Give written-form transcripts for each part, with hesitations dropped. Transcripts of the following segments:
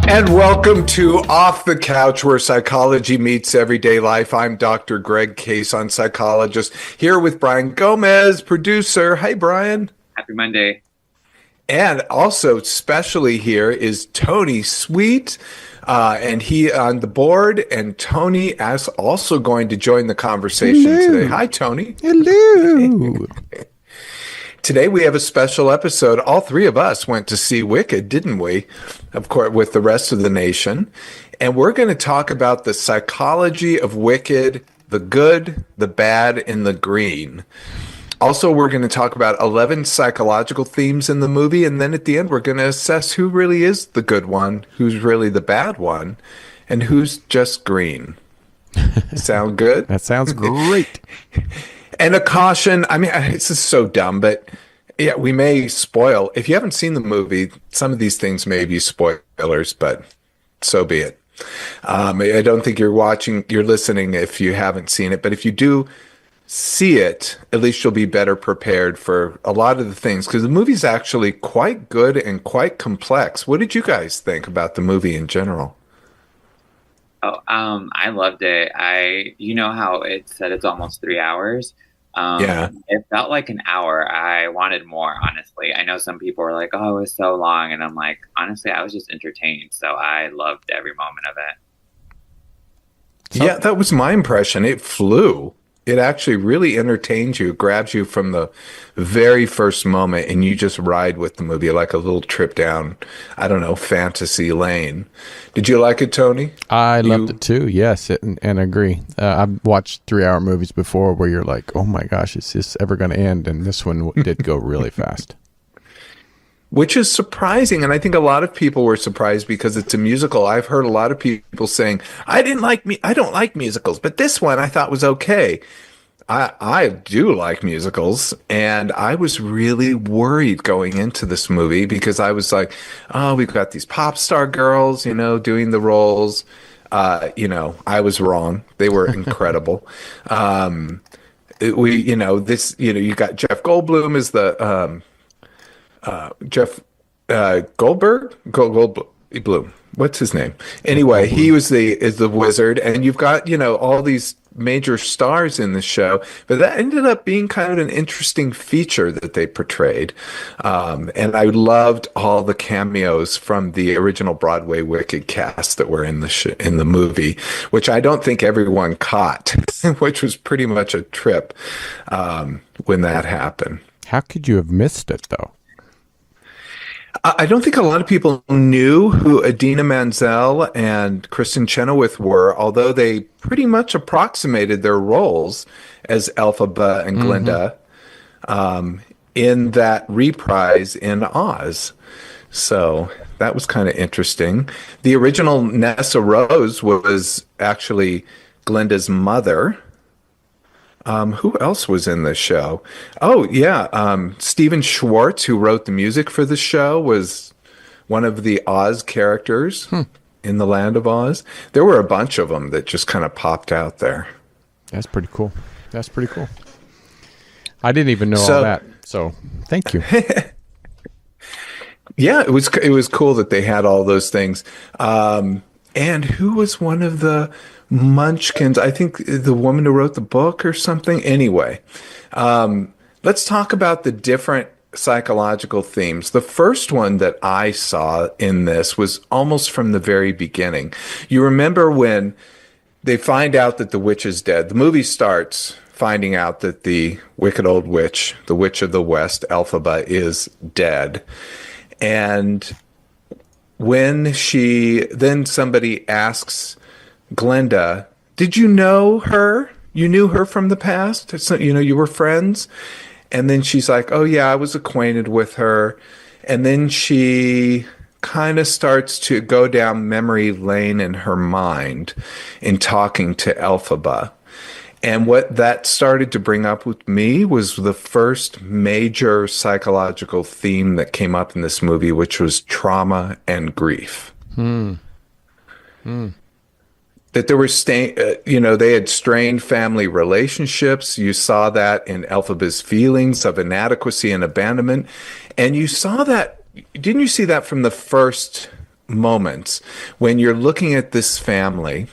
And welcome to Off the Couch, where psychology meets everyday life. I'm Dr. Greg Cason, psychologist, here with Brian Gomez, producer. Hi, Brian. Happy Monday. And also, specially here is Tony Sweet, and he on the board. And Tony is also going to join the conversation today. Hi, Tony. Hello. Today we have a special episode. All three of us went to see Wicked, didn't we? Of course, with the rest of the nation. And we're going to talk about the psychology of Wicked, the good, the bad, and the green. Also, we're going to talk about 11 psychological themes in the movie. And then at the end, we're going to assess who really is the good one, who's really the bad one, and who's just green. Sound good? That sounds great. And a caution, I mean, this is so dumb, but yeah, we may spoil. If you haven't seen the movie, some of these things may be spoilers, but so be it. I don't think you're listening if you haven't seen it, but if you do see it, at least you'll be better prepared for a lot of the things, because the movie's actually quite good and quite complex. What did you guys think about the movie in general? Oh, I loved it. You know how it said it's almost 3 hours. Yeah. It felt like an hour. I wanted more, honestly. I know some people were like, "Oh, it was so long," and I'm like, honestly, I was just entertained. So I loved every moment of it. Yeah, that was my impression. It flew. It actually really entertains you, grabs you from the very first moment, and you just ride with the movie like a little trip down, I don't know, fantasy lane. Did you like it, Tony? I loved it too, yes, and agree. I've watched 3-hour movies before where you're like, oh my gosh, is this ever going to end? And this one did go really fast. Which is surprising, and I think a lot of people were surprised because it's a musical. I've heard a lot of people saying, I don't like musicals, but this one I thought was okay. I do like musicals, and I was really worried going into this movie because I was like, oh, we've got these pop star girls, doing the roles. I was wrong. They were incredible. You got Jeff Goldblum as the Jeff Goldblum. What's his name? Anyway, he is the wizard, and you've got all these major stars in the show, but that ended up being kind of an interesting feature that they portrayed. And I loved all the cameos from the original Broadway Wicked cast that were in the movie, which I don't think everyone caught, which was pretty much a trip when that happened. How could you have missed it, though? I don't think a lot of people knew who Idina Menzel and Kristen Chenoweth were, although they pretty much approximated their roles as Elphaba and Glinda in that reprise in Oz. So that was kind of interesting. The original Nessa Rose was actually Glinda's mother. Who else was in this show? Oh, yeah. Stephen Schwartz, who wrote the music for the show, was one of the Oz characters in the Land of Oz. There were a bunch of them that just kind of popped out there. That's pretty cool. I didn't even know all that, so thank you. Yeah, it was cool that they had all those things. And who was one of the Munchkins? I think the woman who wrote the book or something. Anyway, let's talk about the different psychological themes. The first one that I saw in this was almost from the very beginning. You remember when they find out that the witch is dead. The movie starts finding out that the wicked old witch, the witch of the West, Elphaba, is dead. And when somebody asks Glinda, did you know her? You knew her from the past? So, you were friends? And then she's like, oh yeah, I was acquainted with her. And then she kind of starts to go down memory lane in her mind in talking to Elphaba. And what that started to bring up with me was the first major psychological theme that came up in this movie, which was trauma and grief. That there were they had strained family relationships. You saw that in Elphaba's feelings of inadequacy and abandonment. And you saw that, didn't you see that from the first moments when you're looking at this family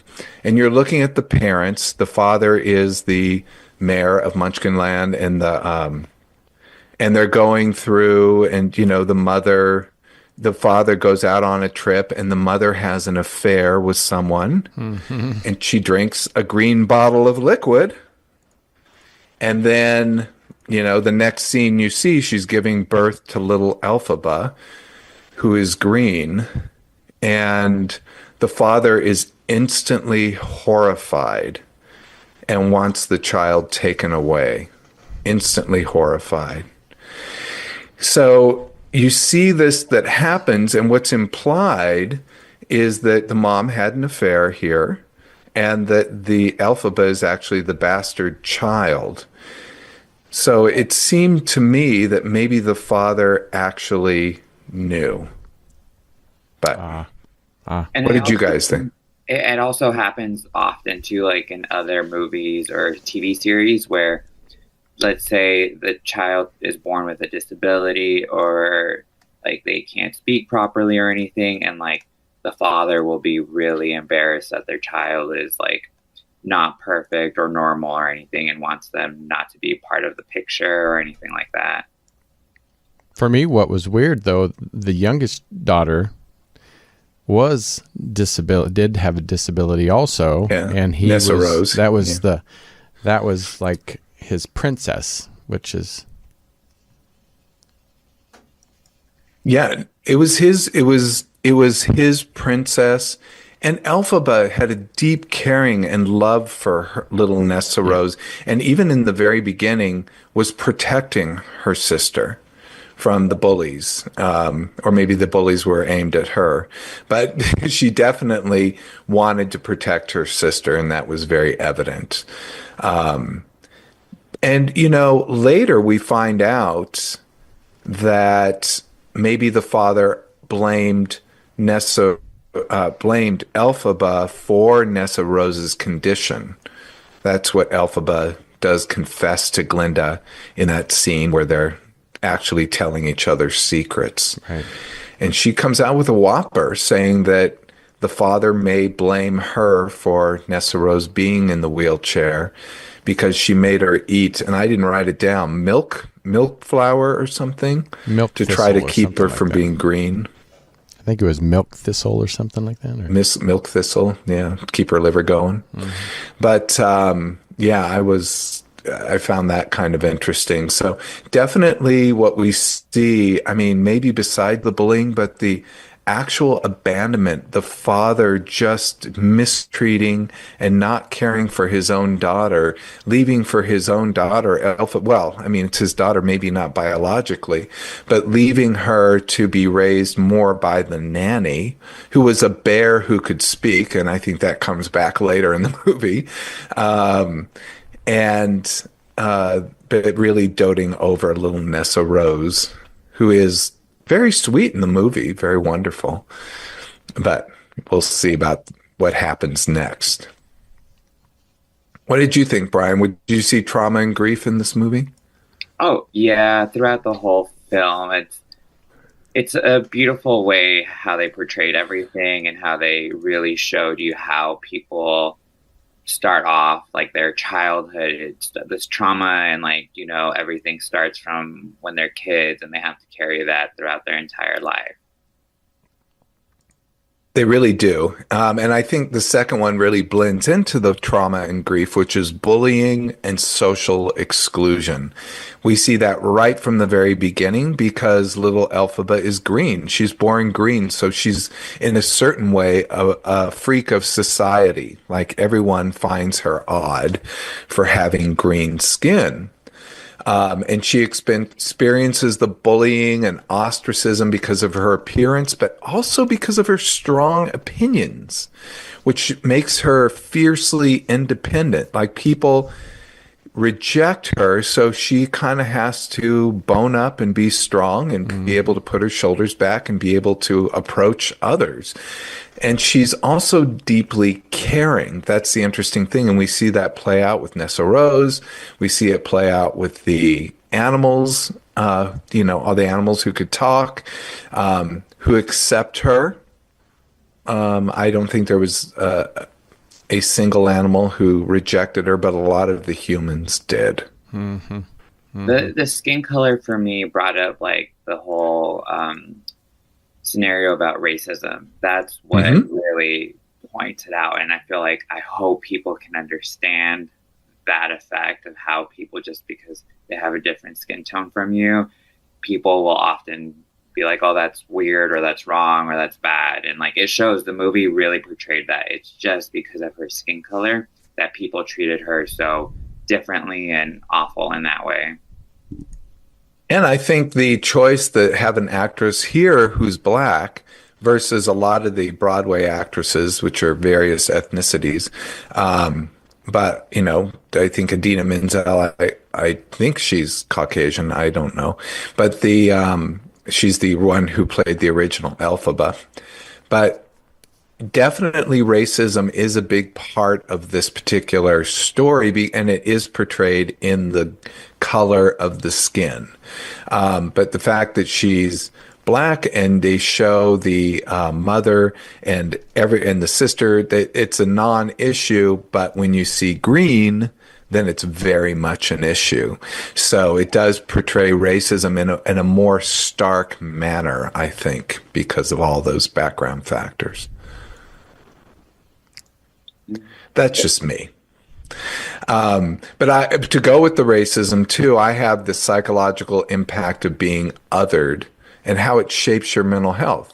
and you're looking at the parents. The father is the mayor of Munchkinland, and they're going through, and the father goes out on a trip, and the mother has an affair with someone, and she drinks a green bottle of liquid. And then, the next scene you see, she's giving birth to little Elphaba, who is green. And the father is instantly horrified and wants the child taken away. Instantly horrified. So you see this that happens, and what's implied is that the mom had an affair here, and that the Elphaba is actually the bastard child. So it seemed to me that maybe the father actually knew. But And what did you guys think? It also happens often too, like in other movies or TV series where, let's say the child is born with a disability, or like they can't speak properly or anything, and like the father will be really embarrassed that their child is like not perfect or normal or anything, and wants them not to be part of the picture or anything like that. For me, what was weird though, the youngest daughter did have a disability also, and he Nessa Rose. That was like his princess, which is it was his princess. And Elphaba had a deep caring and love for her little Nessa Rose, and even in the very beginning was protecting her sister from the bullies, or maybe the bullies were aimed at her, but she definitely wanted to protect her sister, and that was very evident. And later we find out that maybe the father blamed Elphaba for Nessa Rose's condition. That's what Elphaba does confess to Glinda in that scene where they're actually telling each other secrets. right. And she comes out with a whopper saying that the father may blame her for Nessa Rose being in the wheelchair because she made her eat, and I didn't write it down, milk flour or something, to try to keep her from being green. I think it was milk thistle or something like that. Milk thistle, yeah, keep her liver going. But I found that kind of interesting. So definitely what we see, I mean, maybe beside the bullying, but the actual abandonment, the father just mistreating and not caring for his own daughter, leaving for his own daughter, well, I mean, it's his daughter, maybe not biologically, but leaving her to be raised more by the nanny, who was a bear who could speak, and I think that comes back later in the movie, but really doting over little Nessa Rose, who is very sweet in the movie, very wonderful. But we'll see about what happens next. What did you think, Brian? Did you see trauma and grief in this movie? Oh, yeah, throughout the whole film, it's a beautiful way how they portrayed everything, and how they really showed you how people start off, like their childhood, it's this trauma, and like, everything starts from when they're kids, and they have to carry that throughout their entire life. They really do. And I think the second one really blends into the trauma and grief, which is bullying and social exclusion. We see that right from the very beginning because little Elphaba is green. She's born green. So she's in a certain way a freak of society. Like everyone finds her odd for having green skin. And she experiences the bullying and ostracism because of her appearance, but also because of her strong opinions, which makes her fiercely independent. Like people reject her, so she kind of has to bone up and be strong and be able to put her shoulders back and be able to approach others. And she's also deeply caring. That's the interesting thing. And we see that play out with Nessa Rose. We see it play out with the animals, all the animals who could talk, who accept her I don't think there was a single animal who rejected her, but a lot of the humans did. Mm-hmm. Mm-hmm. The skin color for me brought up like the whole scenario about racism. That's what really pointed out, and I feel like I hope people can understand that effect of how people, just because they have a different skin tone from you, people will often be like, oh, that's weird, or that's wrong, or that's bad. And like, it shows the movie really portrayed that. It's just because of her skin color that people treated her so differently and awful in that way. And I think the choice to have an actress here who's black versus a lot of the Broadway actresses, which are various ethnicities. But, you know, I think Idina Menzel, I think she's Caucasian. I don't know. But she's the one who played the original Elphaba. But definitely racism is a big part of this particular story, and it is portrayed in the color of the skin. But the fact that she's black and they show the mother and the sister, that it's a non-issue, but when you see green, then it's very much an issue. So it does portray racism in a more stark manner, I think, because of all those background factors. That's just me. But to go with the racism too, I have the psychological impact of being othered and how it shapes your mental health.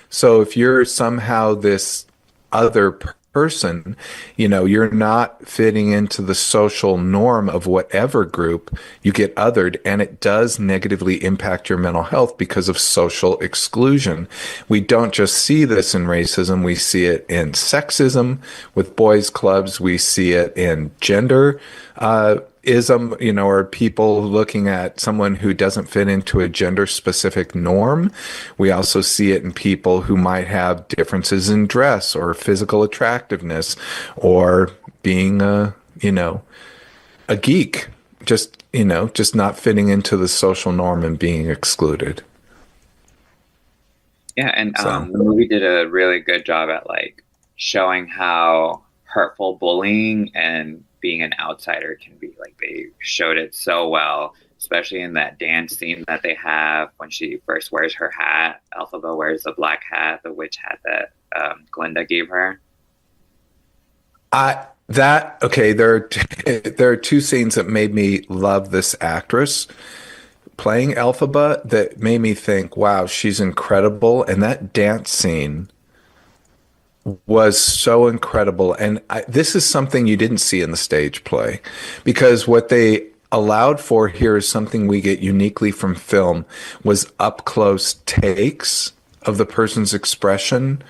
So if you're somehow this other person, you know, you're not fitting into the social norm of whatever group, you get othered, and it does negatively impact your mental health because of social exclusion. We don't just see this in racism, we see it in sexism with boys clubs, we see it in gender ism, you know, or people looking at someone who doesn't fit into a gender specific norm. We also see it in people who might have differences in dress or physical attractiveness or being a geek, just not fitting into the social norm and being excluded. Yeah, and the movie did a really good job at like showing how hurtful bullying and being an outsider can be. Like, they showed it so well, especially in that dance scene that they have when she first wears her hat. Elphaba wears the black hat, the witch hat that Glinda gave her. There are two scenes that made me love this actress playing Elphaba that made me think, wow, she's incredible. And that dance scene was so incredible. And this is something you didn't see in the stage play, because what they allowed for here is something we get uniquely from film, was up close takes of the person's expression,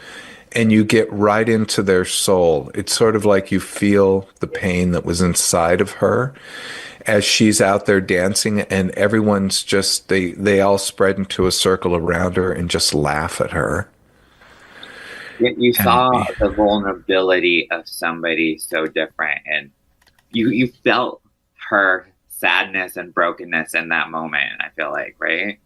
and you get right into their soul. It's sort of like you feel the pain that was inside of her as she's out there dancing, and everyone's just, they all spread into a circle around her and just laugh at her. You saw the vulnerability of somebody so different, and you felt her sadness and brokenness in that moment, I feel like, right?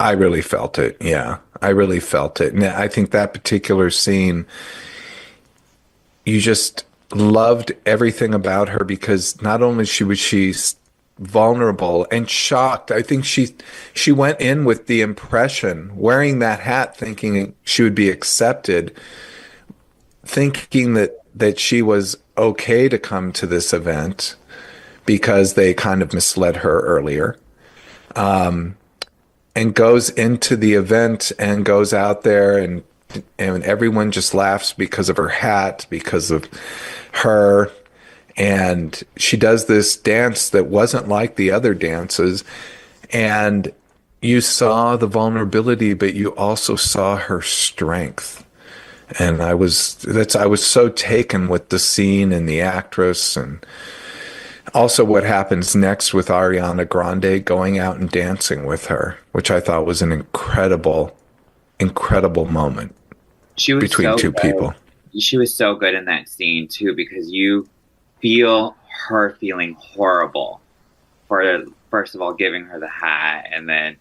I really felt it. Yeah, I really felt it. And I think that particular scene, you just loved everything about her, because not only was she vulnerable and shocked. I think she went in with the impression, wearing that hat, thinking she would be accepted, thinking that she was okay to come to this event because they kind of misled her earlier. And goes into the event and goes out there, and everyone just laughs because of her hat, because of her. And she does this dance that wasn't like the other dances. And you saw the vulnerability, but you also saw her strength. And I was so taken with the scene and the actress, and also what happens next with Ariana Grande going out and dancing with her, which I thought was an incredible, incredible moment between two people. She was so good in that scene too, because you feel her feeling horrible for, first of all, giving her the hat, and then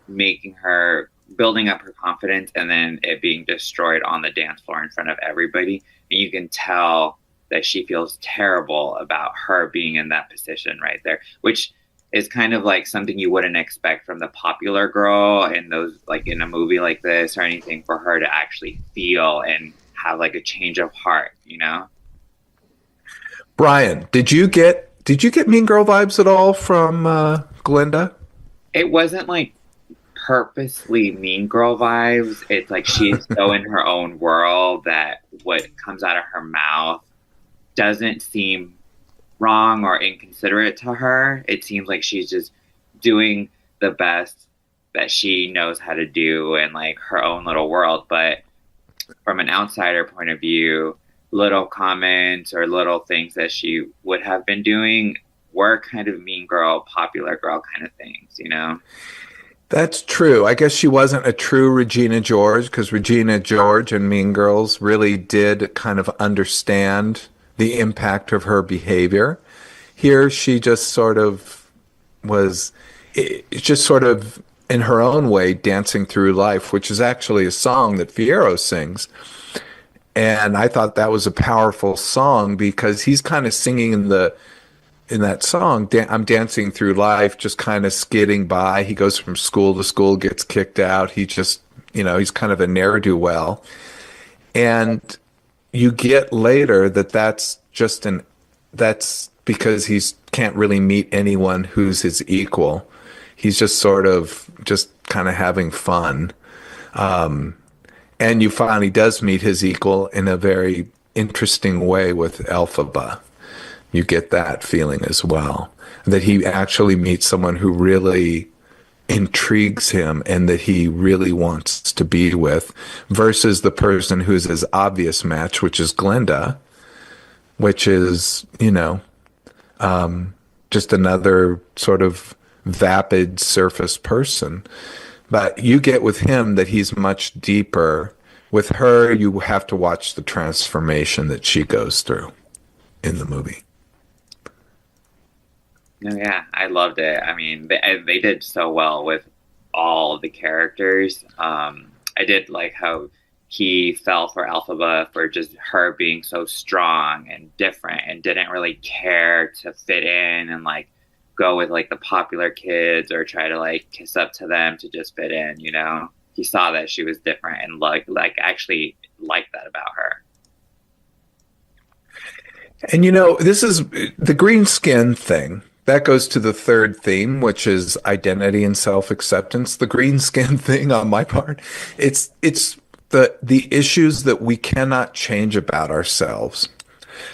making her building up her confidence and then it being destroyed on the dance floor in front of everybody. And you can tell that she feels terrible about her being in that position right there, which is kind of like something you wouldn't expect from the popular girl in those, like in a movie like this or anything, for her to actually feel and have like a change of heart, you know? Brian, did you get Mean Girl vibes at all from Glinda? It wasn't like purposely mean girl vibes. It's like she's so in her own world that what comes out of her mouth doesn't seem wrong or inconsiderate to her. It seems like she's just doing the best that she knows how to do in like her own little world. But from an outsider point of view, little comments or little things that she would have been doing were kind of mean girl, popular girl kind of things, you know? That's true. I guess she wasn't a true Regina George because Regina George and Mean Girls really did kind of understand the impact of her behavior. Here, she just sort of was, it's just sort of in her own way dancing through life, which is actually a song that Fierro sings. And I thought that was a powerful song because he's kind of singing in that song, I'm dancing through life, just kind of skidding by. He goes from school to school, gets kicked out. He just, he's kind of a ne'er-do-well. And you get later that that's because he's can't really meet anyone who's his equal. He's just sort of just kind of having fun. And you finally does meet his equal in a very interesting way with Elphaba. You get that feeling as well, that he actually meets someone who really intrigues him and that he really wants to be with, versus the person who's his obvious match, which is Glinda, which is, just another sort of vapid surface person. But you get with him that he's much deeper. With her, you have to watch the transformation that she goes through in the movie. No, yeah, I loved it. I mean, they did so well with all the characters. I did like how he fell for Elphaba for just her being so strong and different and didn't really care to fit in and like go with like the popular kids or try to like kiss up to them to just fit in, you know? He saw that she was different and like actually liked that about her. And this is the green skin thing. That goes to the third theme, which is identity and self-acceptance. The green skin thing on my part, it's the issues that we cannot change about ourselves.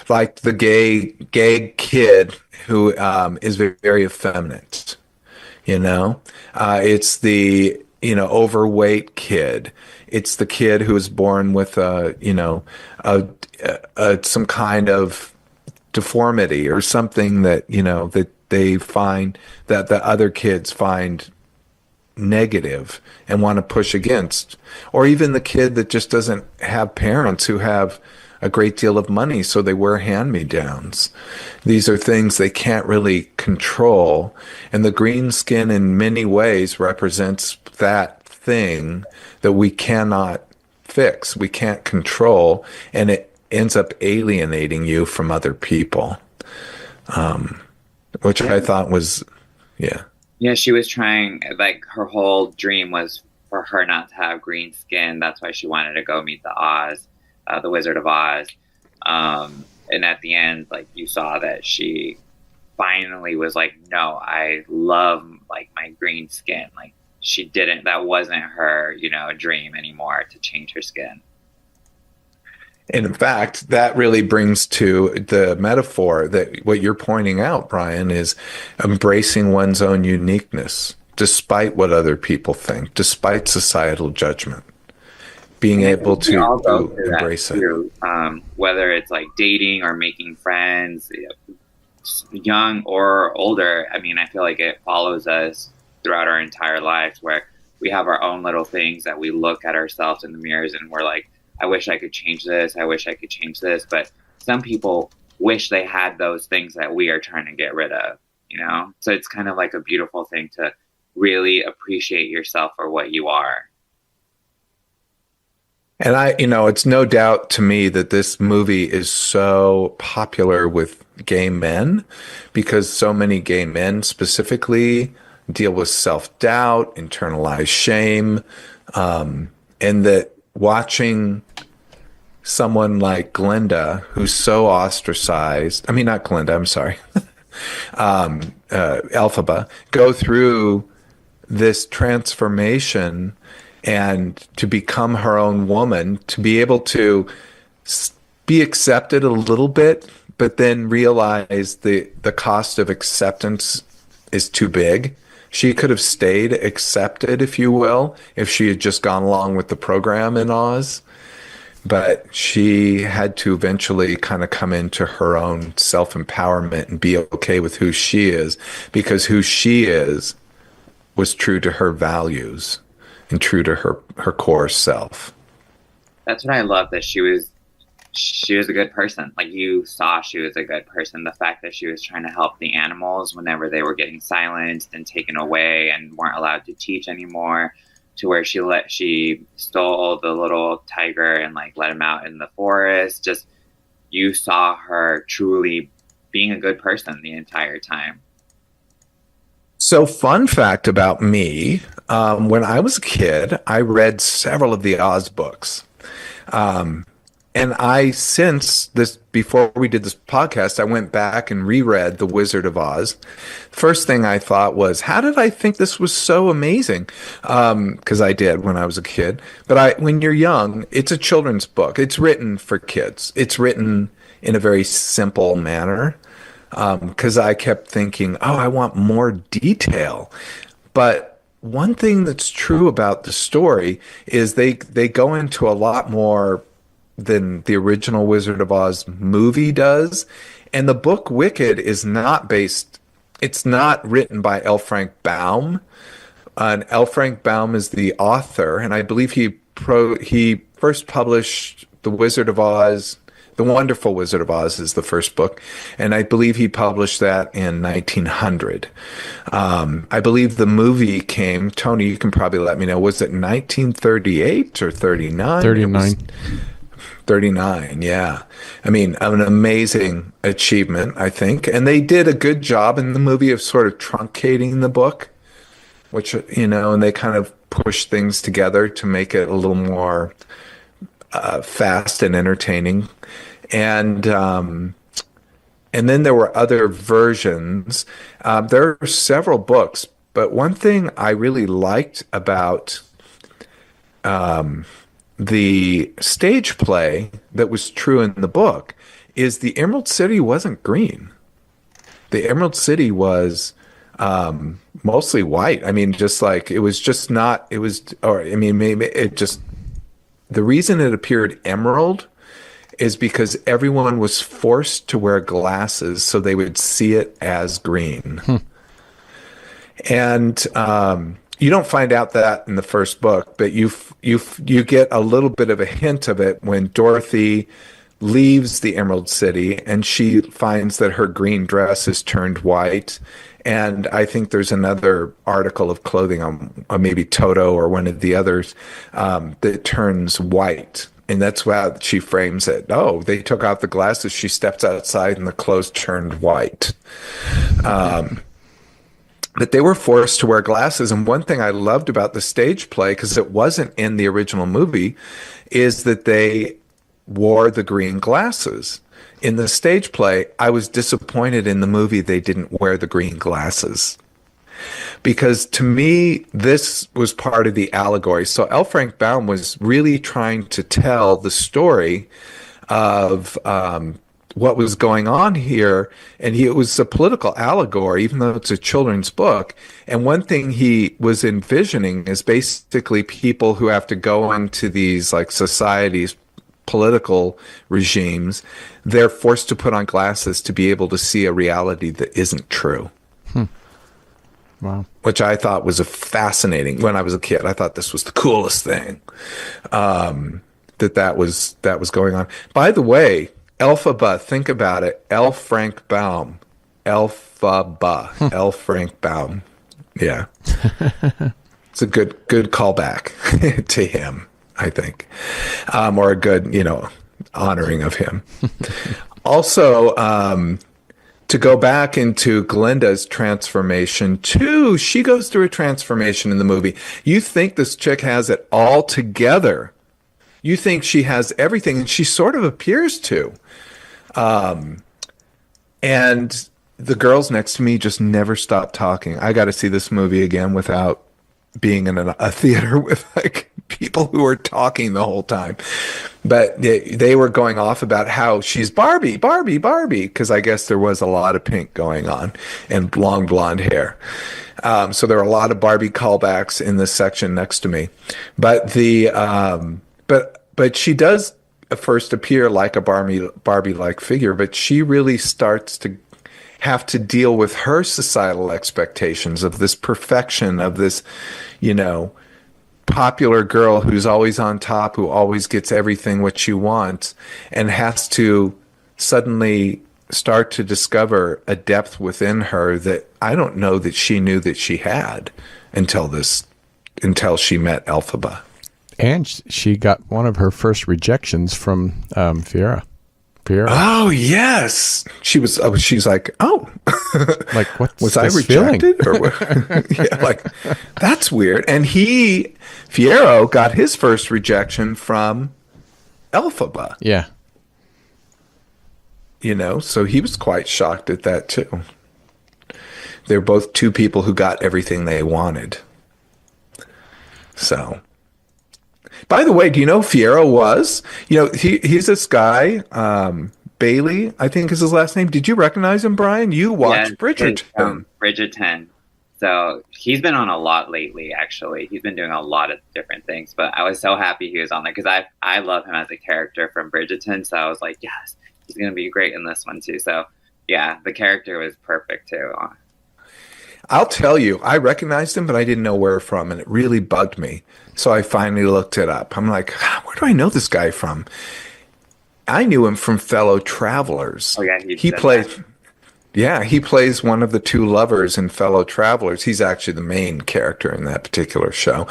Like the gay kid who is very, very effeminate, it's the, overweight kid. It's the kid who is born with some kind of deformity or something that, that they find that the other kids find negative and want to push against. Or even the kid that just doesn't have parents who have a great deal of money, so they wear hand-me-downs. These are things they can't really control. And the green skin in many ways represents that thing that we cannot fix, we can't control, and it ends up alienating you from other people. Which I thought was, yeah. Yeah, she was trying, like, her whole dream was for her not to have green skin. That's why she wanted to go meet the Wizard of Oz. And at the end, like, you saw that she finally was like, no, I love, like, my green skin. Like, that wasn't her, dream anymore to change her skin. And in fact, that really brings to the metaphor that what you're pointing out, Brian, is embracing one's own uniqueness, despite what other people think, despite societal judgment. Being able to embrace it. Whether it's like dating or making friends, young or older, I mean, I feel like it follows us throughout our entire lives where we have our own little things that we look at ourselves in the mirrors and we're like, I wish I could change this. I wish I could change this. But some people wish they had those things that we are trying to get rid of, So it's kind of like a beautiful thing to really appreciate yourself for what you are. And it's no doubt to me that this movie is so popular with gay men because so many gay men specifically deal with self-doubt, internalized shame, and that watching someone like Glinda, who's so ostracized, I mean, not Glinda, I'm sorry, Elphaba, go through this transformation and to become her own woman, to be able to be accepted a little bit, but then realize the cost of acceptance is too big. She could have stayed accepted, if you will, if she had just gone along with the program in Oz. But she had to eventually kind of come into her own self-empowerment and be okay with who she is, because who she is was true to her values and true to her core self. That's what I love, that she was a good person. Like, you saw she was a good person. The fact that she was trying to help the animals whenever they were getting silenced and taken away and weren't allowed to teach anymore, to where she stole the little tiger and like let him out in the forest. Just, you saw her truly being a good person the entire time. So, fun fact about me, when I was a kid, I read several of the Oz books. And before we did this podcast, I went back and reread The Wizard of Oz. First thing I thought was, how did I think this was so amazing? Because I did when I was a kid. But when you're young, it's a children's book. It's written for kids. It's written in a very simple manner. Because I kept thinking, oh, I want more detail. But one thing that's true about the story is they go into a lot more than the original Wizard of Oz movie does. And the book Wicked is it's not written by L. Frank Baum. And L. Frank Baum is the author, and I believe he first published The Wizard of Oz. The Wonderful Wizard of Oz is the first book, and I believe he published that in 1900. I believe the movie came, Tony, you can probably let me know, was it 1938 or 39? 39. 39, yeah. I mean, an amazing achievement, I think. And they did a good job in the movie of sort of truncating the book, which, and they kind of pushed things together to make it a little more fast and entertaining. And then there were other versions. There are several books, but one thing I really liked about the stage play that was true in the book is the Emerald City wasn't green. The Emerald City was mostly white. I mean, just like it was just not, it was, or I mean, maybe it just, the reason it appeared emerald is because everyone was forced to wear glasses so they would see it as green. And you don't find out that in the first book, but you get a little bit of a hint of it when Dorothy leaves the Emerald City and she finds that her green dress is turned white. And I think there's another article of clothing on maybe Toto or one of the others that turns white. And that's why she frames it. Oh, they took out the glasses. She steps outside and the clothes turned white. But they were forced to wear glasses. And one thing I loved about the stage play, because it wasn't in the original movie, is that they wore the green glasses. In the stage play, I was disappointed in the movie they didn't wear the green glasses. Because to me, this was part of the allegory. So L. Frank Baum was really trying to tell the story of what was going on here. And it was a political allegory, even though it's a children's book. And one thing he was envisioning is basically people who have to go into these like societies, political regimes, they're forced to put on glasses to be able to see a reality that isn't true. Wow. Which I thought was fascinating. When I was a kid, I thought this was the coolest thing, that was going on. By the way, Elphaba, think about it. L. Frank Baum. Elphaba. L. Frank Baum. Yeah. It's a good callback to him. I think, or a good, honoring of him. Also, to go back into Glinda's transformation too, she goes through a transformation in the movie. You think this chick has it all together. You think she has everything, and she sort of appears to. And the girls next to me just never stop talking. I got to see this movie again without being in a theater with like people who are talking the whole time. But they were going off about how she's Barbie, Barbie, Barbie, because I guess there was a lot of pink going on and long blonde hair. So there are a lot of Barbie callbacks in this section next to me. But but she does first appear like a Barbie-like figure, but she really starts to have to deal with her societal expectations of this perfection, of this, popular girl who's always on top, who always gets everything what she wants, and has to suddenly start to discover a depth within her that I don't know that she knew that she had until she met Elphaba. And she got one of her first rejections from Fiera. Oh yes, she's like, oh, like what was I rejected or what? Yeah, like that's weird. And Fiyero got his first rejection from Elphaba. Yeah, so he was quite shocked at that too. They're both two people who got everything they wanted. So. By the way, do you know who Fiyero was? He's this guy, Bailey, I think is his last name. Did you recognize him, Brian? You watched Bridgerton. Bridgerton. So he's been on a lot lately, actually. He's been doing a lot of different things, but I was so happy he was on there because I love him as a character from Bridgerton. So I was like, yes, he's going to be great in this one too. So yeah, the character was perfect too. I'll tell you, I recognized him, but I didn't know where from, and it really bugged me. So I finally looked it up. I'm like, where do I know this guy from? I knew him from Fellow Travelers. Oh, yeah. He plays one of the two lovers in Fellow Travelers. He's actually the main character in that particular show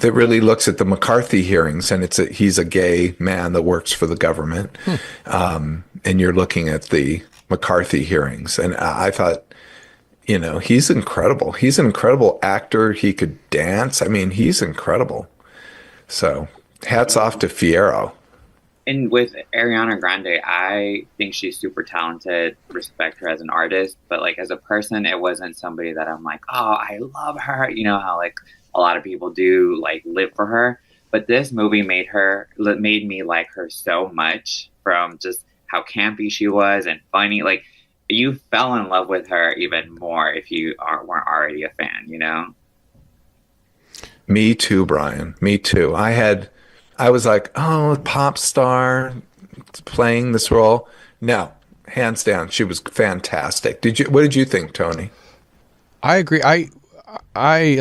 that really looks at the McCarthy hearings, and he's a gay man that works for the government. And you're looking at the McCarthy hearings. And I thought, he's incredible. He's an incredible actor. He could dance. I mean, he's incredible. So hats off to Fiyero. And with Ariana Grande, I think she's super talented, respect her as an artist, but like as a person, it wasn't somebody that I'm like, oh, I love her. You know how like a lot of people do like live for her. But this movie made me like her so much, from just how campy she was and funny. Like, you fell in love with her even more if you weren't already a fan, Me too, Brian. Me too. I was like, oh, pop star playing this role. No, hands down, she was fantastic. What did you think, Tony? I agree. I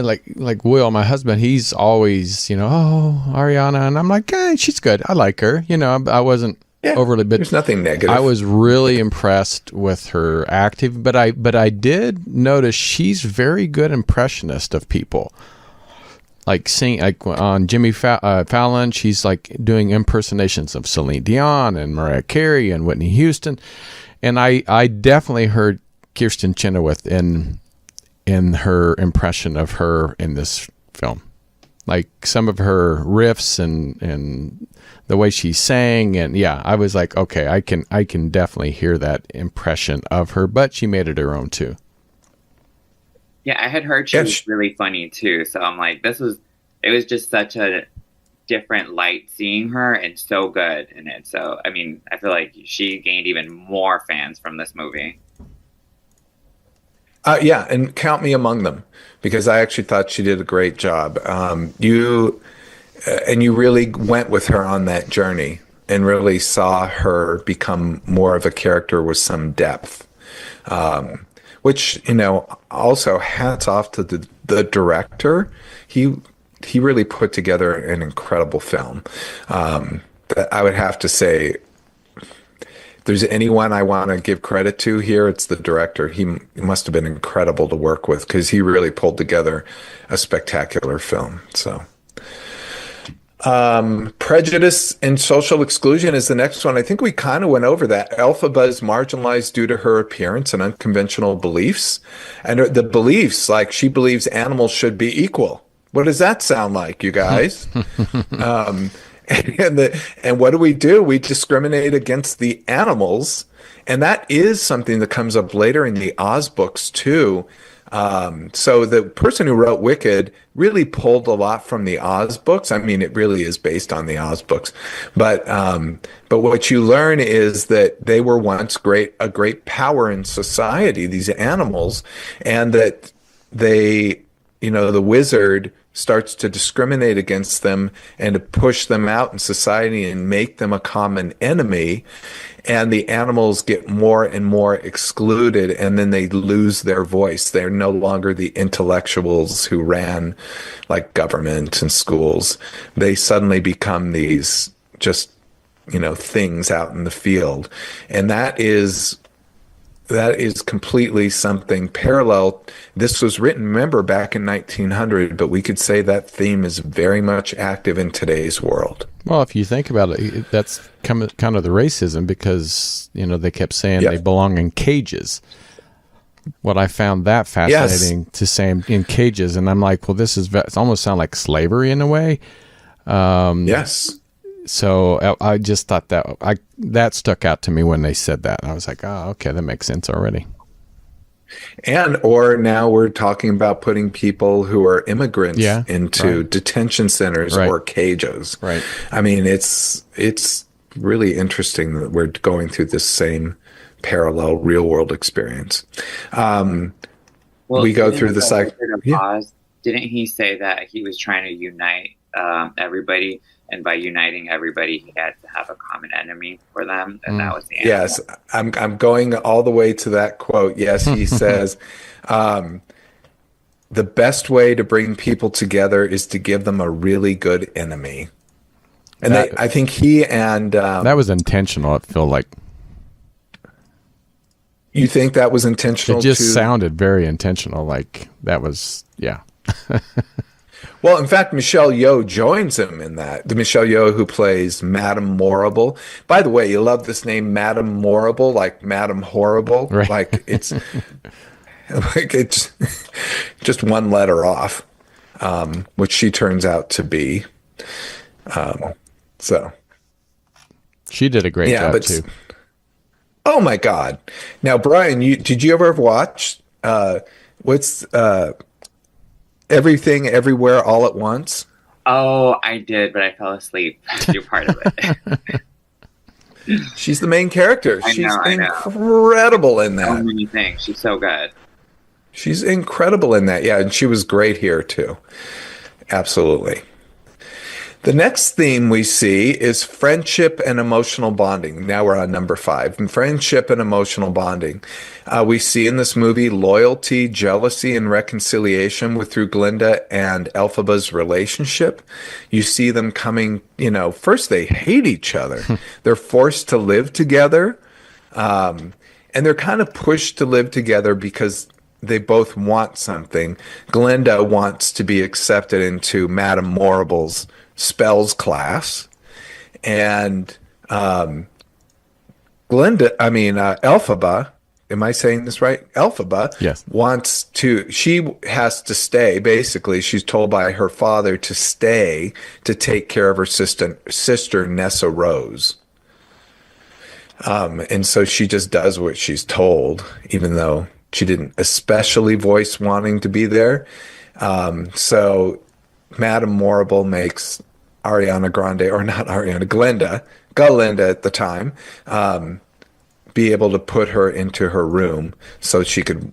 like Will, my husband. He's always, oh, Ariana, and I'm like, she's good. I like her. I wasn't. Yeah, overly, but there's nothing negative. I was really impressed with her acting, but I did notice she's very good impressionist of people. Like on Jimmy Fallon, she's like doing impersonations of Celine Dion and Mariah Carey and Whitney Houston, and I definitely heard Kirsten Chenoweth in her impression of her in this film. Like some of her riffs and the way she sang, and yeah, I was like, okay, I can definitely hear that impression of her, but she made it her own too. Yeah, I had heard she was really funny too, so I'm like, it was just such a different light seeing her, and so good in it. So I mean, I feel like she gained even more fans from this movie. Yeah, and count me among them, because I actually thought she did a great job. You really went with her on that journey and really saw her become more of a character with some depth, which, also hats off to the director. He really put together an incredible film. That I would have to say, if there's anyone I want to give credit to here, it's the director. He must have been incredible to work with, because he really pulled together a spectacular film. So, Prejudice and social exclusion is the next one. I think we kind of went over that. Elphaba is marginalized due to her appearance and unconventional beliefs. And the beliefs, like she believes animals should be equal. What does that sound like, you guys? And what do? We discriminate against the animals. And that is something that comes up later in the Oz books, too. So the person who wrote Wicked really pulled a lot from the Oz books. I mean, it really is based on the Oz books, but what you learn is that they were once a great power in society, these animals, and that they, the wizard starts to discriminate against them and to push them out in society and make them a common enemy. And the animals get more and more excluded, and then they lose their voice. They're no longer the intellectuals who ran like government and schools. They suddenly become these just, things out in the field. And that is completely something parallel. This was written, remember, back in 1900, but we could say that theme is very much active in today's world. Well, if you think about it, that's kind of the racism, because, they kept saying they belong in cages. What I found that fascinating to say in cages, and I'm like, well, it almost sounds like slavery in a way. Yes. So I just thought that stuck out to me when they said that. I was like, oh, okay, that makes sense already. Or now we're talking about putting people who are immigrants into detention centers or cages. Right. I mean, it's really interesting that we're going through this same parallel real world experience. We go through the cycle. Didn't he say that he was trying to unite everybody? And by uniting everybody, he had to have a common enemy for them, and that was the animal. Yes, I'm going all the way to that quote. Yes, he says, the best way to bring people together is to give them a really good enemy. And I think he and... that was intentional, it felt like. You think that was intentional? It just sounded very intentional, like that was, yeah. Well, in fact, Michelle Yeoh joins him in that. The Michelle Yeoh who plays Madame Morrible. By the way, you love this name, Madame Morrible, like Madame Horrible. Right. Like it's just one letter off, which she turns out to be. So she did a great job too. Oh my God! Now, Brian, did you ever watch what's Everything, Everywhere, All at Once? Oh, I did, but I fell asleep through part of it. She's the main character. She's incredible in that. So many things. She's so good. She's incredible in that. Yeah, and she was great here too. Absolutely. The next theme we see is friendship and emotional bonding. Now we're on number 5. And friendship and emotional bonding. We see in this movie loyalty, jealousy, and reconciliation through Glinda and Elphaba's relationship. You see them coming, first they hate each other. They're forced to live together. And they're kind of pushed to live together because they both want something. Glinda wants to be accepted into Madame Morrible's spells class, and Elphaba, am I saying this right? Elphaba yes. She has to stay, basically. She's told by her father to stay to take care of her sister Nessa Rose. And so she just does what she's told, even though she didn't especially voice wanting to be there. So Madame Morrible makes Glinda at the time, be able to put her into her room so she could,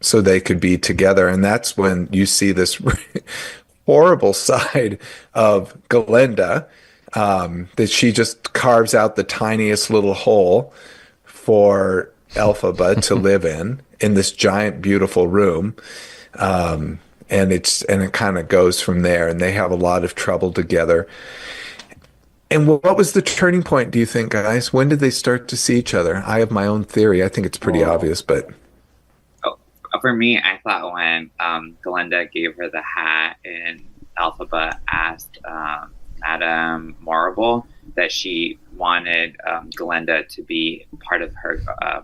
so they could be together. And that's when you see this horrible side of Glinda, that she just carves out the tiniest little hole for Elphaba to live in this giant, beautiful room. And it kind of goes from there, and they have a lot of trouble together. And what was the turning point, do you think, guys? When did they start to see each other? I have my own theory. I think it's pretty obvious, but... For me, I thought when Glinda gave her the hat in Elphaba asked Madame Morrible that she wanted Galinda to be part of her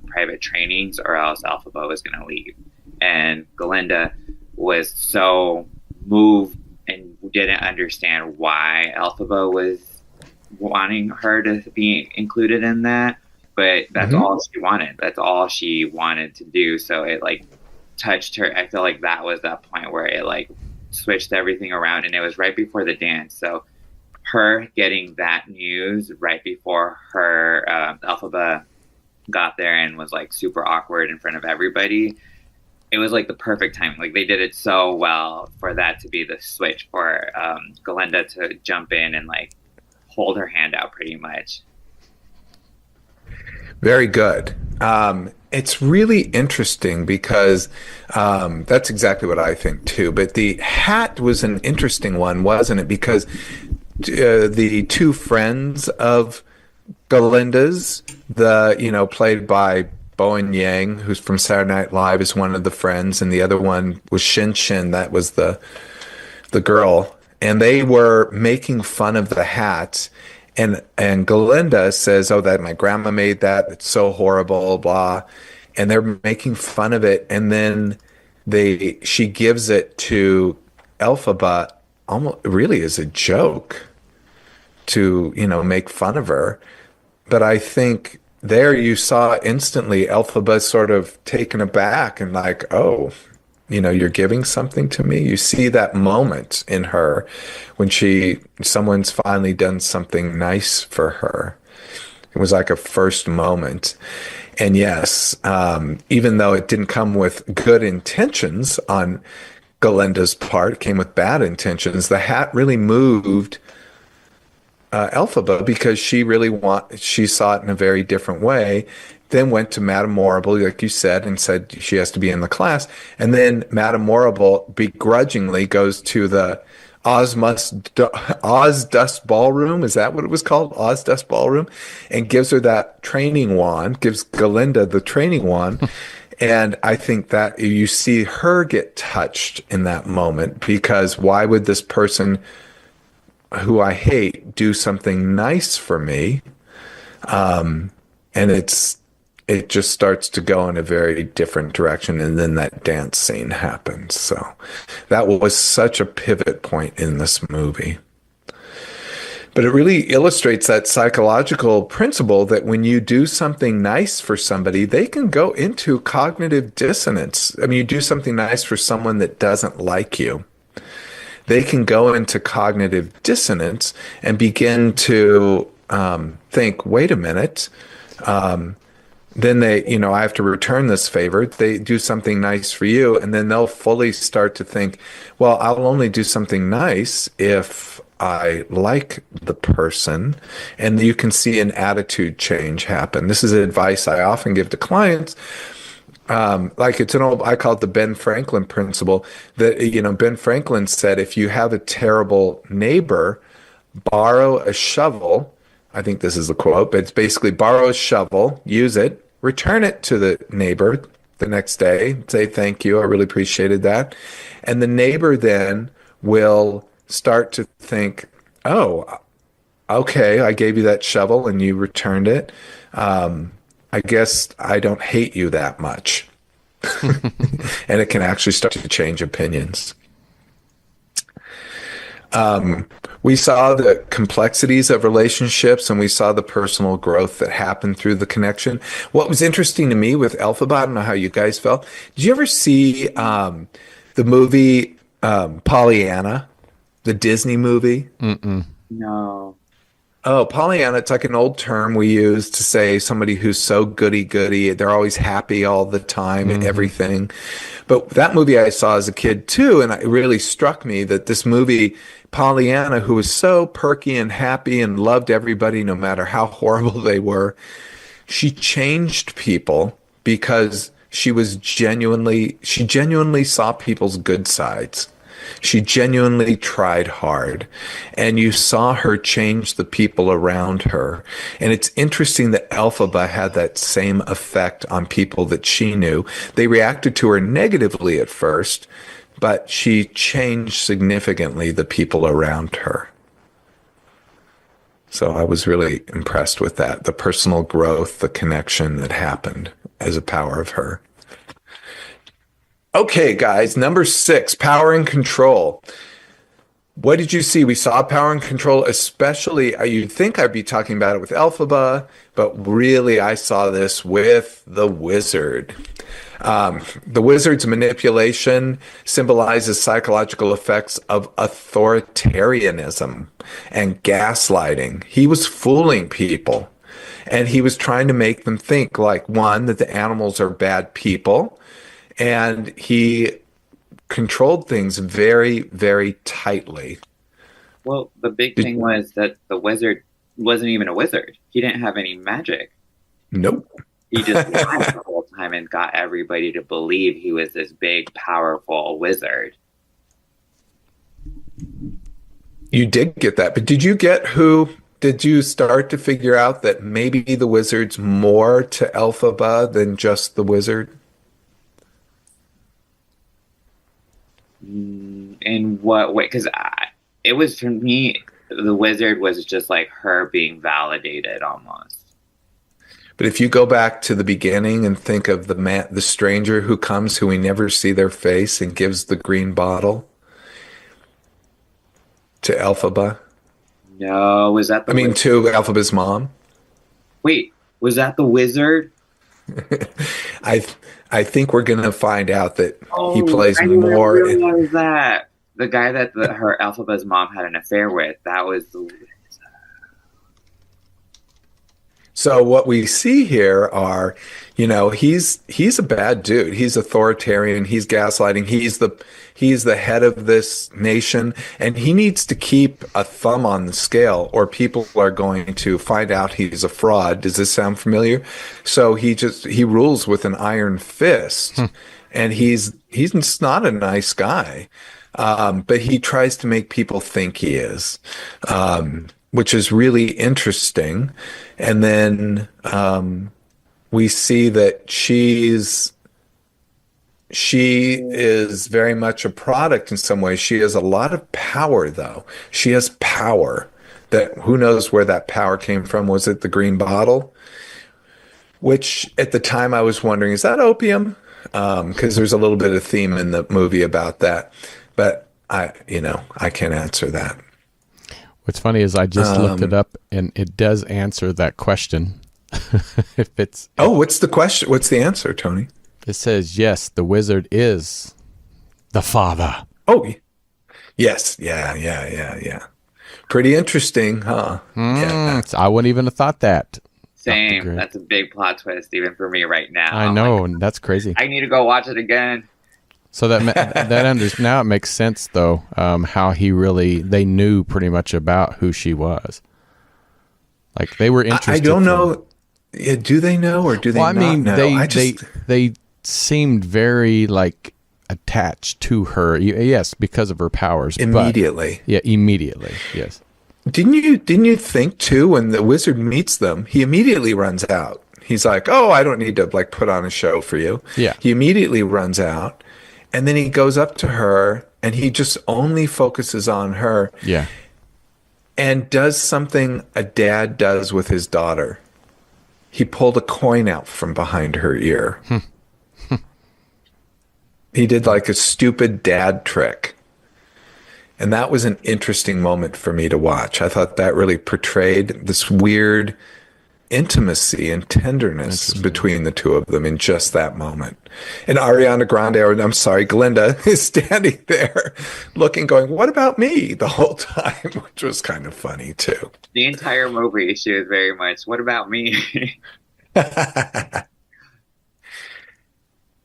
private trainings, or else Elphaba was going to leave. And Galinda was so moved and didn't understand why Elphaba was wanting her to be included in that, but that's all she wanted. That's all she wanted to do. So it like touched her. I feel like that was that point where it like switched everything around, and it was right before the dance. So her getting that news right before her Elphaba got there and was like super awkward in front of everybody, it was like the perfect time. Like they did it so well for that to be the switch for Galinda to jump in and like hold her hand out pretty much. Very good. It's really interesting because that's exactly what I think too. But the hat was an interesting one, wasn't it? Because the two friends of Galinda's, played by Bowen Yang, who's from Saturday Night Live, is one of the friends, and the other one was Shin Shin. That was the girl, and they were making fun of the hat. And Galinda says, "Oh, that my grandma made that. It's so horrible, blah." And they're making fun of it, and then she gives it to Elphaba almost really as a joke to make fun of her. But I think there you saw instantly Elphaba sort of taken aback and like, "Oh, you're giving something to me." You see that moment in her when someone's finally done something nice for her. It was like a first moment. And yes, even though it didn't come with good intentions on Galinda's part, it came with bad intentions, the hat really moved Elphaba because she saw it in a very different way. Then went to Madame Morrible, like you said, and said she has to be in the class. And then Madame Morrible begrudgingly goes to the Oz Dust Ballroom. Is that what it was called? Oz Dust Ballroom, and gives her that training wand, gives Galinda the training wand. And I think that you see her get touched in that moment, because why would this person who I hate do something nice for me? And it just starts to go in a very different direction, and then that dance scene happens. So that was such a pivot point in this movie. But it really illustrates that psychological principle that when you do something nice for somebody, they can go into cognitive dissonance. I mean, you do something nice for someone that doesn't like you, they can go into cognitive dissonance and begin to think, wait a minute, then I have to return this favor. They do something nice for you, and then they'll fully start to think, well, I'll only do something nice if I like the person. And you can see an attitude change happen. This is advice I often give to clients. I call it the Ben Franklin principle, that, Ben Franklin said, if you have a terrible neighbor, borrow a shovel. I think this is the quote, but it's basically borrow a shovel, use it, return it to the neighbor the next day, say, thank you, I really appreciated that. And the neighbor then will start to think, oh, okay, I gave you that shovel and you returned it. I guess I don't hate you that much. And it can actually start to change opinions. We saw the complexities of relationships, and we saw the personal growth that happened through the connection. What was interesting to me with Elphaba, I don't know how you guys felt. Did you ever see the movie Pollyanna, the Disney movie? Mm-mm. No. Oh, Pollyanna, it's like an old term we use to say somebody who's so goody-goody. They're always happy all the time and everything. But that movie I saw as a kid too, and it really struck me that this movie, Pollyanna, who was so perky and happy and loved everybody no matter how horrible they were, she changed people because she genuinely saw people's good sides. She genuinely tried hard, and you saw her change the people around her. And it's interesting that Elphaba had that same effect on people that she knew. They reacted to her negatively at first, but she changed significantly the people around her. So I was really impressed with that, the personal growth, the connection that happened as a power of her. Okay, guys, number 6, power and control. What did you see? We saw power and control, especially, you'd think I'd be talking about it with Elphaba, but really I saw this with the wizard. The wizard's manipulation symbolizes psychological effects of authoritarianism and gaslighting. He was fooling people, and he was trying to make them think, like, one, that the animals are bad people, and he controlled things very, very tightly. Well, the big thing was that the wizard wasn't even a wizard. He didn't have any magic. Nope. He just lied the whole time and got everybody to believe he was this big, powerful wizard. You did get that, but did you start to figure out that maybe the wizard's more to Elphaba than just the wizard? In what way? Because it was, for me, the wizard was just like her being validated almost. But if you go back to the beginning and think of the stranger who comes, who we never see their face, and gives the green bottle to Elphaba. No, was that the wizard? To Elphaba's mom. Wait, was that the wizard? I think we're going to find out that he plays more. I didn't realize that. The guy that her Elphaba's mom had an affair with, that was the wizard. So what we see here are, he's a bad dude. He's authoritarian. He's gaslighting. He's the head of this nation, and he needs to keep a thumb on the scale, or people are going to find out he's a fraud. Does this sound familiar? So he rules with an iron fist, and he's not a nice guy, but he tries to make people think he is. Which is really interesting. And then we see that she is very much a product in some ways. She has a lot of power, though. She has power that, who knows where that power came from. Was it the green bottle? Which at the time I was wondering, is that opium? Because there's a little bit of theme in the movie about that. But I can't answer that. What's funny is I just looked it up, and it does answer that question. What's the question? What's the answer, Tony? It says, yes, the wizard is the father. Oh, yes. Yeah. Pretty interesting, huh? Yeah. I wouldn't even have thought that. Same. That's a big plot twist, even for me right now. I know, and that's crazy. I need to go watch it again. So now it makes sense, though, how they knew pretty much about who she was. Like, they were interested. I don't know. Yeah, do they know, or do they not know? They seemed very, like, attached to her. Yes, because of her powers. Immediately. Immediately, yes. Didn't you think, too, when the wizard meets them, he immediately runs out. He's like, oh, I don't need to, like, put on a show for you. Yeah. He immediately runs out. And then he goes up to her, and he just only focuses on her. Yeah. And does something a dad does with his daughter. He pulled a coin out from behind her ear. He did like a stupid dad trick. And that was an interesting moment for me to watch. I thought that really portrayed this weird intimacy and tenderness between the two of them in just that moment. And Ariana Grande, or I'm sorry, Glinda, is standing there looking, going, what about me, the whole time, which was kind of funny too. The entire movie, she was very much, what about me?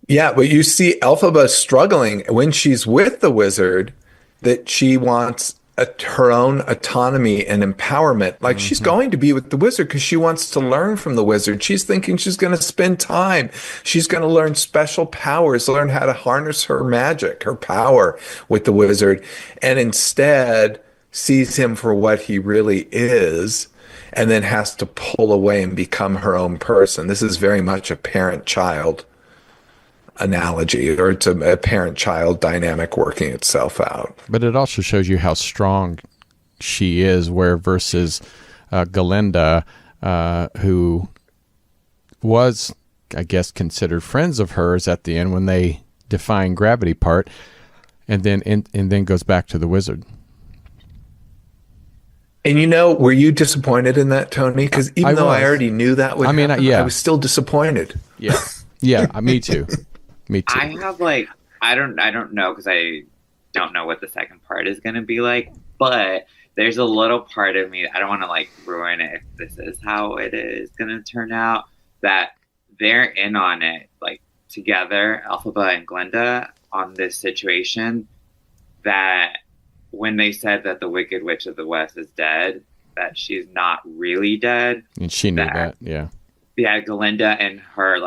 Yeah, but you see Elphaba struggling when she's with the wizard, that she wants her own autonomy and empowerment. Like, she's going to be with the wizard because she wants to learn from the wizard. She's thinking she's going to spend time. She's going to learn special powers, learn how to harness her magic, her power with the wizard, and instead sees him for what he really is, and then has to pull away and become her own person. This is very much a parent-child analogy, or it's a parent-child dynamic working itself out. But it also shows you how strong she is, where versus Galinda, who was, I guess, considered friends of hers at the end when they define gravity part, and then goes back to the wizard. And were you disappointed in that, Tony? Because even though I already knew that would happen, I was still disappointed. Yeah, yeah, me too. Me too. I have I don't know, because I don't know what the second part is going to be like, but there's a little part of me, I don't want to ruin it if this is how it is going to turn out, that they're in on it, together, Elphaba and Glinda, on this situation, that when they said that the Wicked Witch of the West is dead, that she's not really dead. And she knew that, yeah. Yeah, Galinda and her,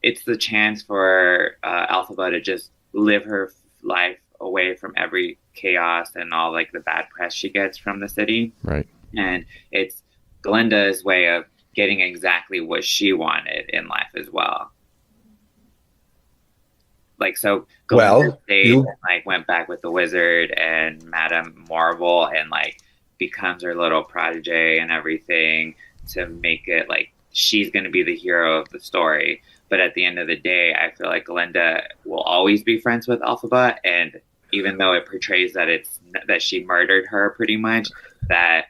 it's the chance for Elphaba to just live her life away from every chaos and all the bad press she gets from the city. Right. And it's Galinda's way of getting exactly what she wanted in life as well. So Galinda stayed and went back with the wizard and Madame Marvel and becomes her little protege and everything to make it she's going to be the hero of the story. But at the end of the day, I feel like Galinda will always be friends with Elphaba, and even though it portrays that she murdered her pretty much, that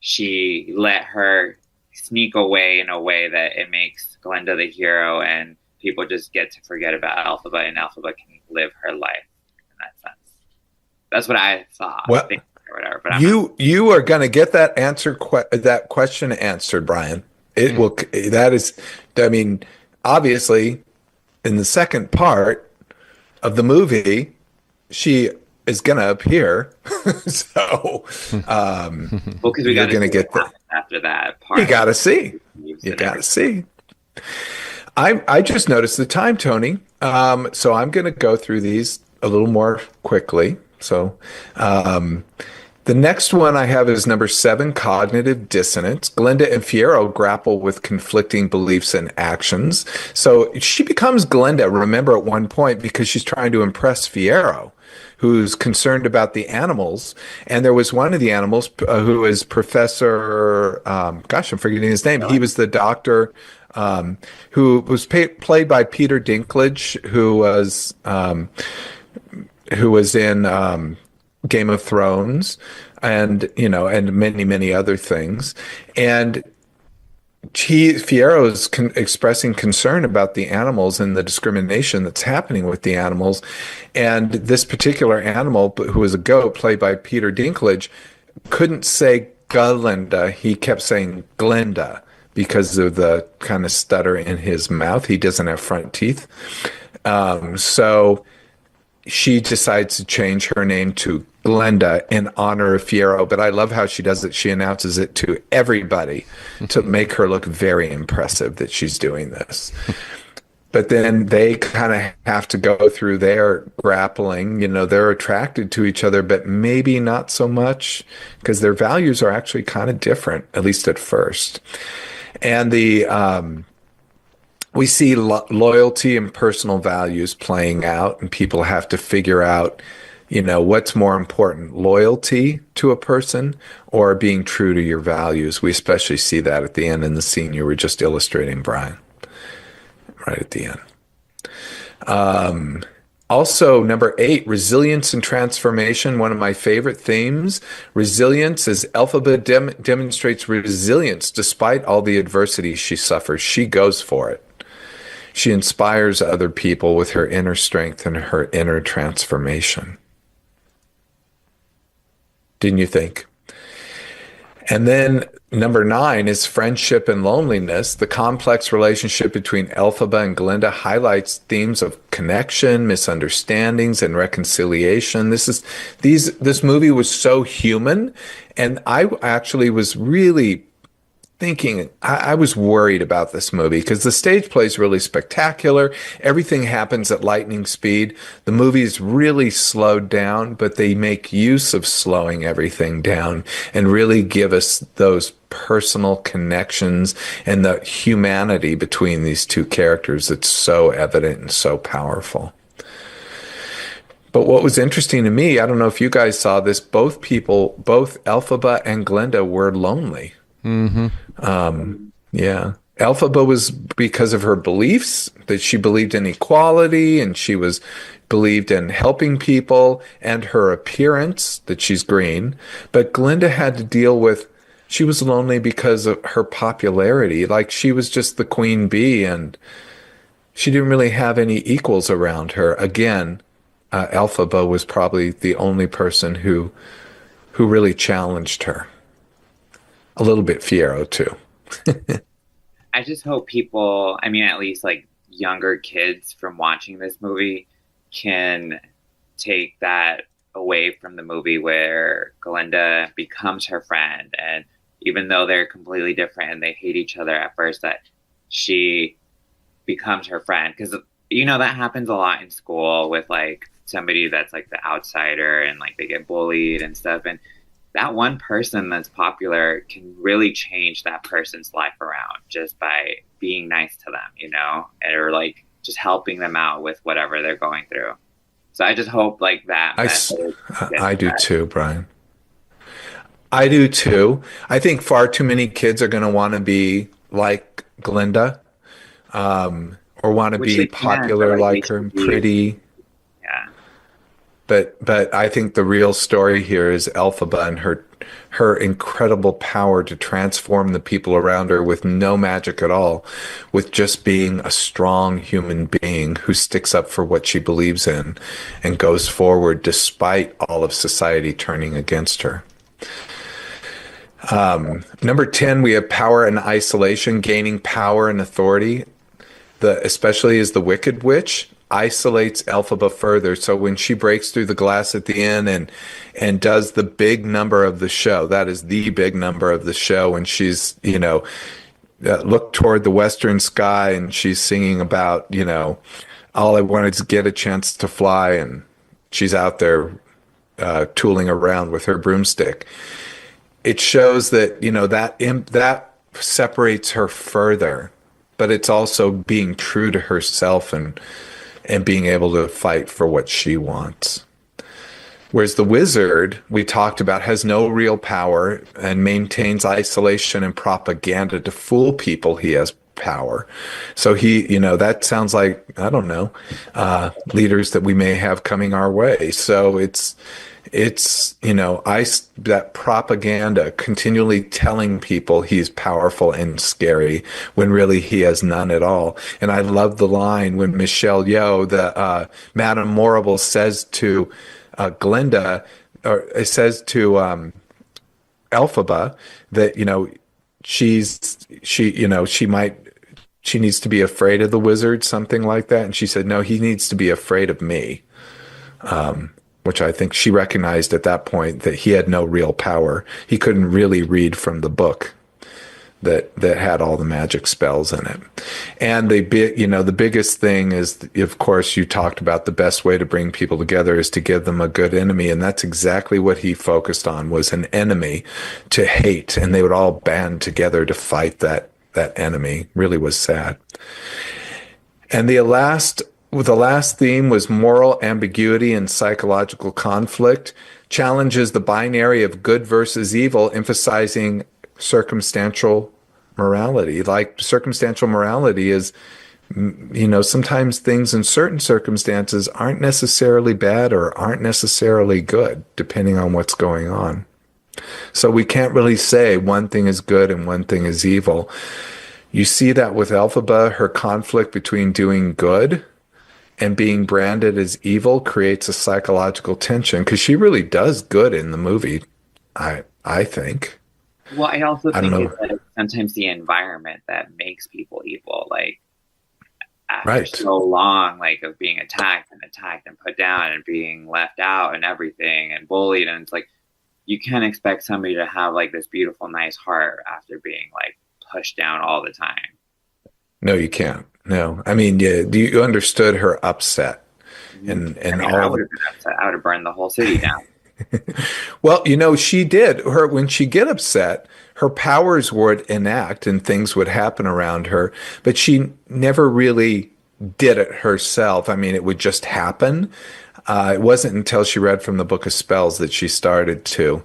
she let her sneak away in a way that it makes Glinda the hero, and people just get to forget about Elphaba, and Elphaba can live her life in that sense. That's what I thought. Well, or whatever, but you are going to get that that question answered, Brian. It will. That is, obviously, in the second part of the movie, she is going to appear. So, because we got to get that after that part. You got to see. You got to see. I just noticed the time, Tony. So I'm going to go through these a little more quickly. So, the next one I have is number 7, cognitive dissonance. Glinda and Fiyero grapple with conflicting beliefs and actions. So she becomes Glinda, remember, at one point, because she's trying to impress Fiyero, who's concerned about the animals. And there was one of the animals who is Professor, I'm forgetting his name. He was the doctor who was played by Peter Dinklage, who was in Game of Thrones, and and many, many other things. And Fiyero is expressing concern about the animals and the discrimination that's happening with the animals. And this particular animal, who was a goat, played by Peter Dinklage, couldn't say Galinda. He kept saying Glinda because of the kind of stutter in his mouth. He doesn't have front teeth. So she decides to change her name to Glinda in honor of Fiyero, but I love how she does it. She announces it to everybody to make her look very impressive that she's doing this. But then they kind of have to go through their grappling. They're attracted to each other, but maybe not so much, because their values are actually kind of different, at least at first. And we see loyalty and personal values playing out, and people have to figure out, what's more important, loyalty to a person or being true to your values. We especially see that at the end in the scene you were just illustrating, Brian, right at the end. Also, number 8, resilience and transformation, one of my favorite themes. Resilience is Elphaba demonstrates resilience despite all the adversity she suffers. She goes for it. She inspires other people with her inner strength and her inner transformation. Didn't you think? And then number 9 is friendship and loneliness. The complex relationship between Elphaba and Glinda highlights themes of connection, misunderstandings, and reconciliation. This movie was so human, and I actually was really thinking, I was worried about this movie because the stage play is really spectacular. Everything happens at lightning speed. The movie is really slowed down, but they make use of slowing everything down and really give us those personal connections and the humanity between these two characters that's so evident and so powerful. But what was interesting to me, I don't know if you guys saw this, both people, both Elphaba and Glinda were lonely. Mm-hmm. Yeah. Elphaba was because of her beliefs that she believed in equality and she was believed in helping people and her appearance that she's green. But Glinda had to deal with, she was lonely because of her popularity. Like she was just the queen bee and she didn't really have any equals around her. Again, Elphaba was probably the only person who really challenged her. A little bit Fiero too. I just hope people, I mean, at least like younger kids from watching this movie can take that away from the movie where Glinda becomes her friend. And even though they're completely different and they hate each other at first, that she becomes her friend. Because, you know, that happens a lot in school with like somebody that's like the outsider and like they get bullied and stuff. And that one person that's popular can really change that person's life around just by being nice to them, you know, or like just helping them out with whatever they're going through. So I just hope like that. I do too, Brian. I do too. I think far too many kids are going to want to be like Glinda, or want to be popular like her and pretty. Yeah. But I think the real story here is Elphaba and her incredible power to transform the people around her with no magic at all, with just being a strong human being who sticks up for what she believes in and goes forward despite all of society turning against her. Number 10, we have power and isolation, gaining power and authority. Especially as the Wicked Witch isolates Elphaba further. So when she breaks through the glass at the end and does the big number of the show, that is the big number of the show, and she's, you know, look toward the western sky and she's singing about, you know, all I wanted to get a chance to fly, and she's out there tooling around with her broomstick. It shows that, you know, that separates her further, but it's also being true to herself and being able to fight for what she wants. Whereas the wizard, we talked about, has no real power and maintains isolation and propaganda to fool people he has power. So he, you know, that sounds like, I don't know, leaders that we may have coming our way. So it's, you know, that propaganda, continually telling people he's powerful and scary when really he has none at all. And I love the line when Michelle Yeoh, the Madame Morrible, says to Glinda, or it says to Elphaba that, you know, she needs to be afraid of the wizard, something like that. And she said, no, he needs to be afraid of me. Which I think she recognized at that point that he had no real power. He couldn't really read from the book that had all the magic spells in it. And the biggest thing is, of course, you talked about the best way to bring people together is to give them a good enemy. And that's exactly what he focused on, was an enemy to hate. And they would all band together to fight that enemy. Really was sad. And the last theme was moral ambiguity and psychological conflict, challenges the binary of good versus evil, emphasizing circumstantial morality. Like, circumstantial morality is, you know, sometimes things in certain circumstances aren't necessarily bad or aren't necessarily good, depending on what's going on. So we can't really say one thing is good and one thing is evil. You see that with Elphaba, her conflict between doing good and being branded as evil creates a psychological tension, because she really does good in the movie, I think. Well, I also think it's like sometimes the environment that makes people evil. Like, after so long, like, of being attacked and put down and being left out and everything and bullied, and it's like, you can't expect somebody to have like this beautiful, nice heart after being like push down all the time. No, you can't. No, I mean, yeah, you understood her upset and I mean, I all would the. have been upset. I would have burned the whole city down. Well, she did. Her when she get upset, her powers would enact and things would happen around her, but she never really did it herself. I mean, it would just happen. It wasn't until she read from the Book of Spells that she started to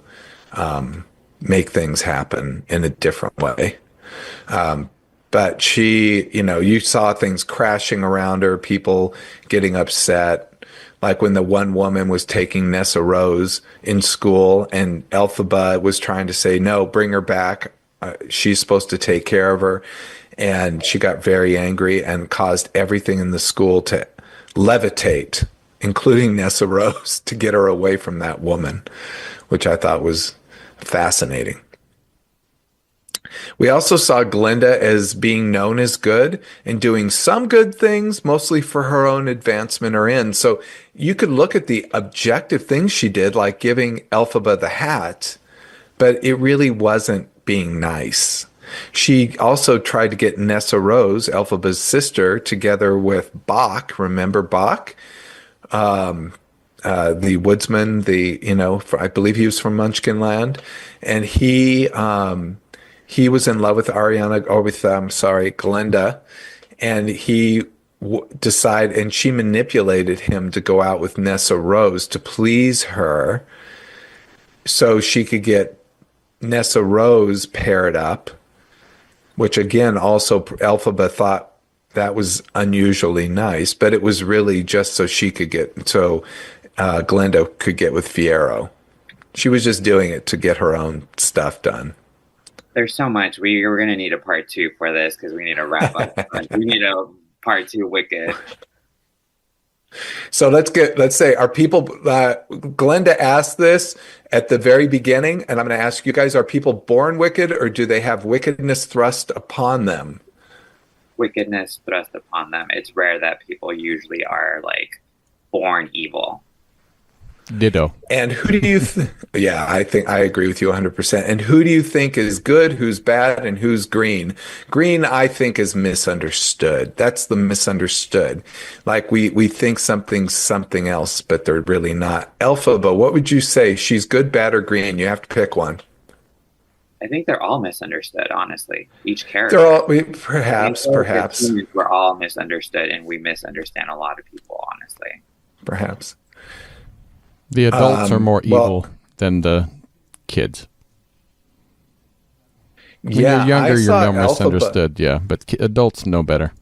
make things happen in a different way. But she, you saw things crashing around her, people getting upset. Like when the one woman was taking Nessa Rose in school and Elphaba was trying to say, no, bring her back. She's supposed to take care of her. And she got very angry and caused everything in the school to levitate, including Nessa Rose, to get her away from that woman, which I thought was fascinating. We also saw Glinda as being known as good and doing some good things, mostly for her own advancement or end. So you could look at the objective things she did, like giving Elphaba the hat, but it really wasn't being nice. She also tried to get Nessa Rose, Elphaba's sister, together with Bok. Remember Bok? The woodsman, I believe he was from Munchkin Land. And he was in love with Glinda, and he decided, and she manipulated him to go out with Nessa Rose to please her, so she could get Nessa Rose paired up, which again, also Elphaba thought that was unusually nice, but it was really just so Glinda could get with Fiyero. She was just doing it to get her own stuff done. There's so much. We're going to need a part 2 for this because we need to wrap up. We need a part 2 Wicked. So let's say, are people, Glenda asked this at the very beginning, and I'm going to ask you guys, are people born wicked or do they have wickedness thrust upon them? Wickedness thrust upon them. It's rare that people usually are like born evil. Ditto. And who do you yeah, I think I agree with you 100%. And who do you think is good, who's bad, and who's green? Green, I think, is misunderstood. That's the misunderstood. Like we think something's something else, but they're really not. Elphaba, what would you say? She's good, bad, or green? You have to pick one. I think they're all misunderstood, honestly. Each character. They're all, perhaps. We're all misunderstood, and we misunderstand a lot of people, honestly. Perhaps. The adults are more evil than the kids. When you're younger, you're more misunderstood, yeah. But adults know better.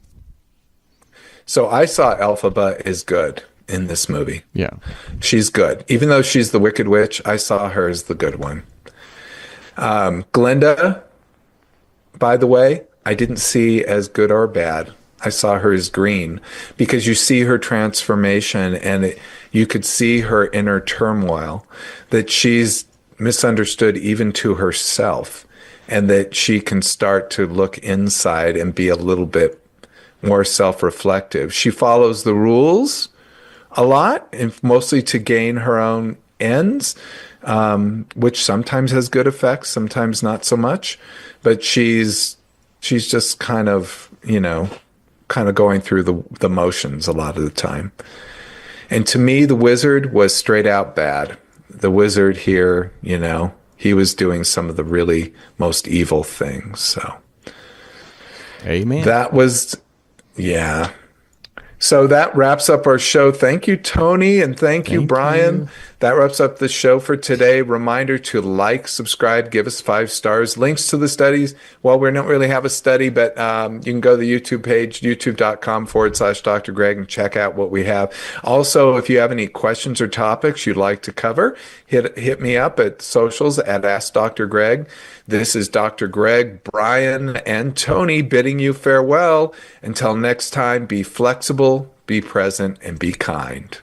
So I saw Elphaba as good in this movie. Yeah. She's good. Even though she's the Wicked Witch, I saw her as the good one. Glinda, by the way, I didn't see as good or bad. I saw her as green because you see her transformation and you could see her inner turmoil, that she's misunderstood even to herself, and that she can start to look inside and be a little bit more self-reflective. She follows the rules a lot, and mostly to gain her own ends, which sometimes has good effects, sometimes not so much. But she's just kind of going through the motions a lot of the time. And to me, the wizard was straight out bad. The wizard here, he was doing some of the really most evil things. So, amen. That was, yeah. So that wraps up our show. Thank you, Tony, and thank you, Brian. That wraps up the show for today. Reminder to like, subscribe, give us 5 stars. Links to the studies. Well, we don't really have a study, but you can go to the YouTube page, youtube.com/Dr. Greg, and check out what we have. Also, if you have any questions or topics you'd like to cover, hit me up at socials at Ask Dr. Greg. This is Dr. Greg, Brian, and Tony bidding you farewell. Until next time, be flexible, be present, and be kind.